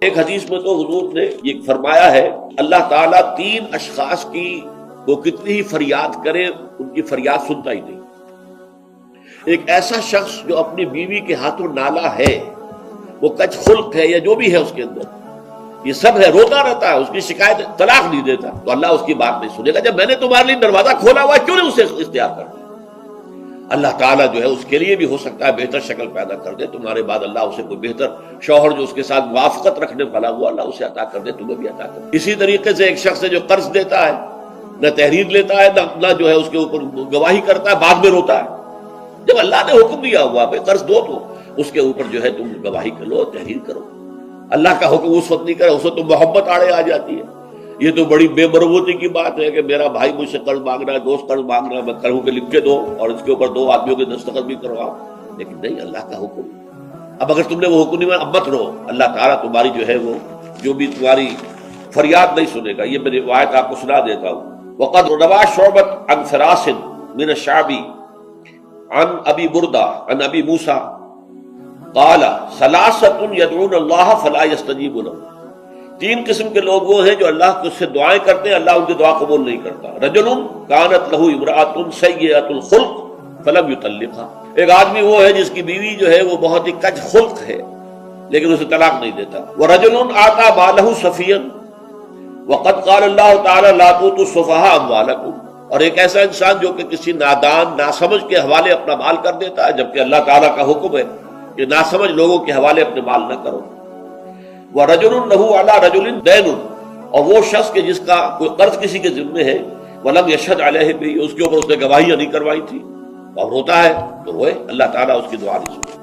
ایک حدیث میں تو حضور نے یہ فرمایا ہے اللہ تعالیٰ 3 اشخاص کی وہ کتنی ہی فریاد کرے ان کی فریاد سنتا ہی نہیں۔ ایک ایسا شخص جو اپنی بیوی کے ہاتھوں نالا ہے، وہ کچ خلق ہے یا جو بھی ہے اس کے اندر، یہ سب ہے، روتا رہتا ہے، اس کی شکایت طلاق نہیں دیتا، تو اللہ اس کی بات نہیں سنے گا۔ جب میں نے تمہارے لیے دروازہ کھولا ہوا ہے کیوں نہیں اسے اختیار کرتا؟ اللہ تعالیٰ جو ہے اس کے لیے بھی ہو سکتا ہے بہتر شکل پیدا کر دے، تمہارے بعد اللہ اسے کوئی بہتر شوہر جو اس کے ساتھ موافقت رکھنے والا ہوا اللہ اسے عطا کر دے، تمہیں بھی عطا کر دے۔ اسی طریقے سے ایک شخص ہے جو قرض دیتا ہے، نہ تحریر لیتا ہے نہ جو ہے اس کے اوپر گواہی کرتا ہے، بعد میں روتا ہے۔ جب اللہ نے حکم دیا ہوا بھائی قرض دو تو اس کے اوپر جو ہے تم گواہی کرو، تحریر کرو۔ اللہ کا حکم اس وقت نہیں کرے، اس وقت تو محبت آڑے آ جاتی ہے۔ یہ تو بڑی بے مروتی کی بات ہے کہ میرا بھائی مجھ سے قرض مانگ رہا ہے، دوست قرض مانگ رہا ہے، میں کہوں کہ لکھ کے دو اور اس کے اوپر 2 آدمیوں کے دستخط بھی کرواؤ، لیکن نہیں، اللہ کا حکم۔ اب اگر تم نے وہ حکم نہیں مانا اب مت رو، اللہ تعالیٰ تمہاری جو ہے وہ جو بھی تمہاری فریاد نہیں سنے گا۔ یہ میں روایت آپ کو سنا دیتا ہوں۔ وقد روى شعبة عن فراس من الشعبي عن ابی بردہ عن ابی موسیٰ قال 3 يدعون الله فلا يستجيب لهم۔ 3 قسم کے لوگ وہ ہیں جو اللہ کو سے دعائیں کرتے ہیں، اللہ ان کی دعا قبول نہیں کرتا۔ رجل كانت له امرأة سيئة الخلق فلم يطلقها، ایک آدمی وہ ہے جس کی بیوی جو ہے وہ بہت ہی کج خلق ہے لیکن اسے طلاق نہیں دیتا۔ ورجل آتى ماله سفيا وقد قال الله تعالى لا تؤتوا السفهاء اموالكم، اور ایک ایسا انسان جو کہ کسی نادان ناسمجھ کے حوالے اپنا مال کر دیتا ہے، جبکہ اللہ تعالیٰ کا حکم ہے کہ ناسمجھ لوگوں کے حوالے اپنے مال نہ کرو۔ وَرَجُلٌ لَهُ عَلَى رَجُلٍ دَيْنٌ، اور وہ شخص کہ جس کا کوئی قرض کسی کے ذمے ہے، وَلَمْ يَشْهَدْ عَلَيْهِ بِهِ، اس کے اوپر اس نے گواہیاں نہیں کروائی تھی، اور روتا ہے تو روئے، اللہ تعالیٰ اس کی دعا نہیں سنتا۔